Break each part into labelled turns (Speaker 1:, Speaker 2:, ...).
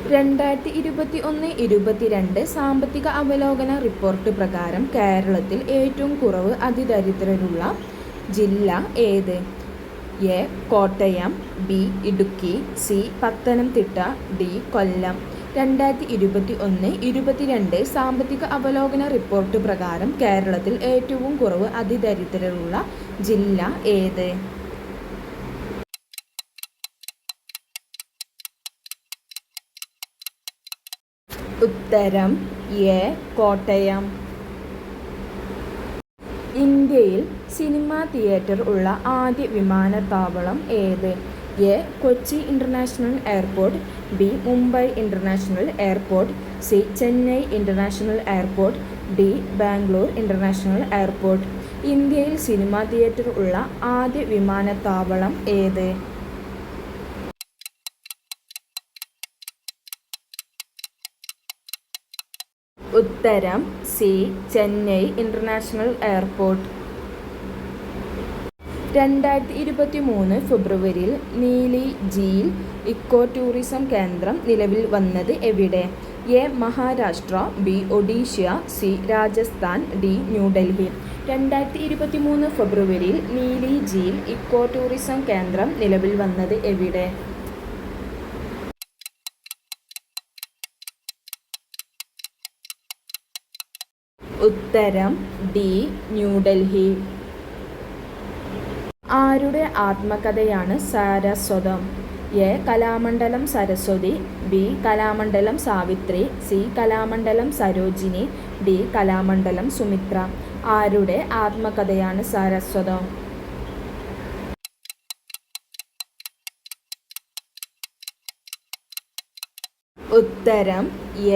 Speaker 1: 2021-22 സാമ്പത്തിക അവലോകന റിപ്പോർട്ട് പ്രകാരം കേരളത്തിൽ ഏറ്റവും കുറവ് അതിദരിദ്രരുള്ള ജില്ല ഏത്? A. Kottayam, B. Idukki, C. Pathanamthitta, D. Kollam. 2021-22 സാമ്പത്തിക അവലോകന റിപ്പോർട്ട് പ്രകാരം കേരളത്തിൽ ഏറ്റവും കുറവ് അതിദരിദ്രരുള്ള ജില്ല ഏത്? ഉത്തരം എ. കോട്ടയം. ഇന്ത്യയിൽ സിനിമാ തിയേറ്റർ ഉള്ള ആദ്യ വിമാനത്താവളം ഏത്? A. Kochi international airport, B. Mumbai international airport, C. Chennai international airport, D. Bangalore international airport. ഇന്ത്യയിൽ സിനിമാ തിയേറ്റർ ഉള്ള ആദ്യ വിമാനത്താവളം ഏത്? ഉത്തരം സി. Chennai international airport. 2023 ഫെബ്രുവരിയിൽ നീലി ഝീൽ ഇക്കോ ടൂറിസം കേന്ദ്രം നിലവിൽ വന്നത് എവിടെ? A. Maharashtra, B. Odisha, C. Rajasthan, D. New Delhi. 2023 ഫെബ്രുവരിയിൽ നീലി ഝീൽ ഇക്കോ ടൂറിസം കേന്ദ്രം നിലവിൽ വന്നത് എവിടെ? ഉത്തരം ഡി. ന്യൂഡൽഹി. ആരുടെ ആത്മകഥയാണ് Saraswatham? A. Kalamandalam Saraswathi, B. Kalamandalam Savithri, C. Kalamandalam Sarojini, D. Kalamandalam Sumithra. ആരുടെ ആത്മകഥയാണ് സാരസ്വതം? ഉത്തരം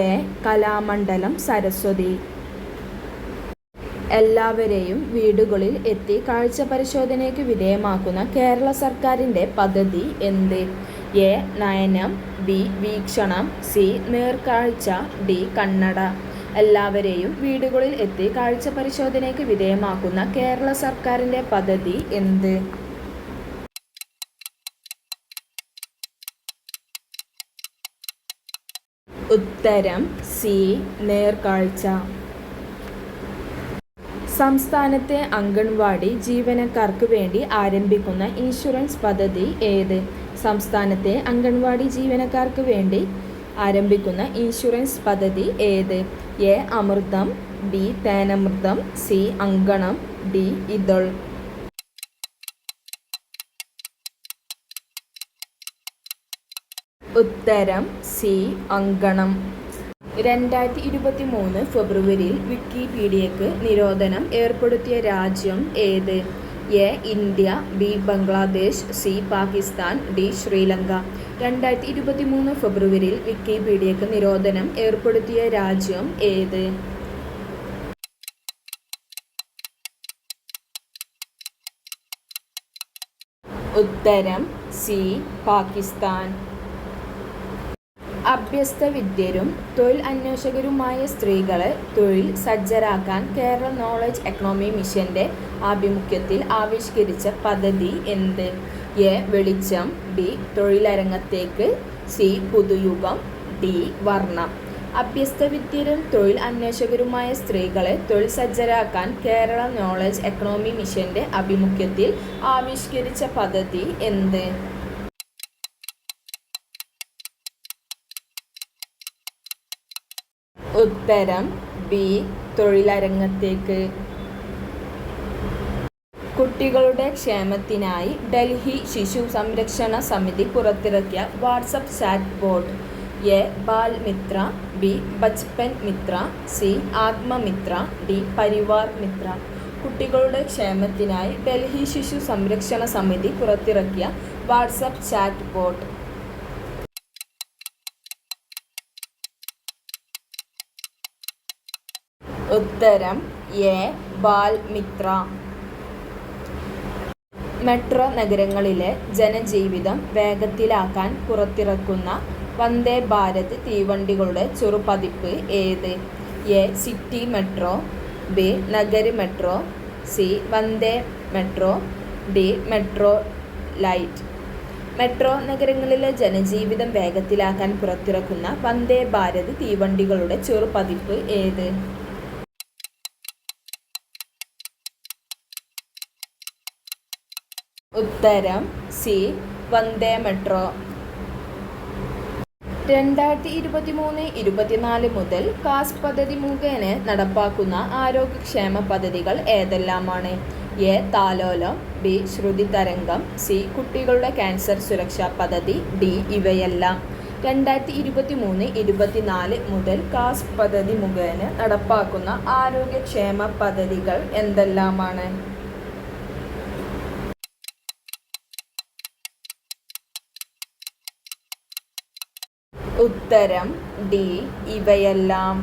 Speaker 1: എ. കലാമണ്ഡലം സരസ്വതി. എല്ലാവരെയും വീടുകളിൽ എത്തി കാഴ്ച പരിശോധനയ്ക്ക് വിധേയമാക്കുന്ന കേരള സർക്കാരിൻ്റെ പദ്ധതി എന്ത്? എ. നയനം, ബി. വീക്ഷണം, സി. നേർക്കാഴ്ച, ഡി. കണ്ണട. എല്ലാവരെയും വീടുകളിൽ എത്തി കാഴ്ച പരിശോധനയ്ക്ക് വിധേയമാക്കുന്ന കേരള സർക്കാരിൻ്റെ പദ്ധതി എന്ത്? ഉത്തരം സി. നേർക്കാഴ്ച. സംസ്ഥാനത്തെ അംഗൻവാടി ജീവനക്കാർക്ക് വേണ്ടി ആരംഭിക്കുന്ന ഇൻഷുറൻസ് പദ്ധതി ഏത്? സംസ്ഥാനത്തെ അംഗൻവാടി ജീവനക്കാർക്ക് വേണ്ടി ആരംഭിക്കുന്ന ഇൻഷുറൻസ് പദ്ധതി ഏത്? A. Amritham, B. Thenamritham, C. Ankanam, D. Ithal. ഉത്തരം സി. അങ്കണം. 2023 ഫെബ്രുവരിയിൽ വിക്കിപീഡിയക്ക് നിരോധനം ഏർപ്പെടുത്തിയ രാജ്യം ഏത്? A. India, B. Bangladesh, C. Pakistan, D. Sri Lanka. 2023 ഫെബ്രുവരിയിൽ വിക്കിപീഡിയക്ക് നിരോധനം ഏർപ്പെടുത്തിയ രാജ്യം ഏത്? ഉത്തരം സി. പാകിസ്ഥാൻ. അഭ്യസ്തവിദ്യരും തൊഴിൽ അന്വേഷകരുമായ സ്ത്രീകളെ തൊഴിൽ സജ്ജരാക്കാൻ കേരള നോളജ് എക്കണോമി മിഷന്റെ ആഭിമുഖ്യത്തിൽ ആവിഷ്കരിച്ച പദ്ധതി എന്ത്? എ. വെളിച്ചം, ബി. തൊഴിലരങ്ങത്തേക്ക്, സി. പുതുയുഗം, ഡി. വർണ്ണം. അഭ്യസ്തവിദ്യരും തൊഴിൽ അന്വേഷകരുമായ സ്ത്രീകളെ തൊഴിൽ സജ്ജരാക്കാൻ കേരള നോളജ് എക്കണോമി മിഷന്റെ ആഭിമുഖ്യത്തിൽ ആവിഷ്കരിച്ച പദ്ധതി എന്ത്? ഉത്തരം ബി. തൊഴിലരങ്ങത്തേക്ക്. കുട്ടികളുടെ ക്ഷേമത്തിനായി ഡൽഹി ശിശു സംരക്ഷണ സമിതി പുറത്തിറക്കിയ WhatsApp chat bot. A. Bal Mitra, B. Bachpan Mitra, C. Atmamitra, D. Parivar Mitra. കുട്ടികളുടെ ക്ഷേമത്തിനായി ഡൽഹി ശിശു സംരക്ഷണ സമിതി പുറത്തിറക്കിയ വാട്സപ്പ് ചാറ്റ് ബോട്ട്. ഉത്തരം എ. ബാൽ മിത്ര. മെട്രോ നഗരങ്ങളിലെ ജനജീവിതം വേഗത്തിലാക്കാൻ പുറത്തിറക്കുന്ന വന്ദേ ഭാരത് തീവണ്ടികളുടെ ചെറുപതിപ്പ് ഏത്? A. City metro, B. Nagari metro, C. Vande metro, D. Metro light. Metro നഗരങ്ങളിലെ ജനജീവിതം വേഗത്തിലാക്കാൻ പുറത്തിറക്കുന്ന വന്ദേ ഭാരത് തീവണ്ടികളുടെ ചെറുപതിപ്പ് ഏത്? ഉത്തരം സി, വന്ദേ മെട്രോ. 2023-24 മുതൽ കാസ് പദ്ധതി മുഖേന നടപ്പാക്കുന്ന ആരോഗ്യക്ഷേമ പദ്ധതികൾ ഏതെല്ലാമാണ്? എ. താലോലം, ബി. ശ്രുതി തരംഗം, സി. കുട്ടികളുടെ ക്യാൻസർ സുരക്ഷാ പദ്ധതി, ഡി. ഇവയെല്ലാം. 2023-24 മുതൽ കാസ് പദ്ധതി മുഖേന നടപ്പാക്കുന്ന ആരോഗ്യക്ഷേമ പദ്ധതികൾ എന്തെല്ലാമാണ്? ഉത്തരം ഡി, ഇവയെല്ലാം.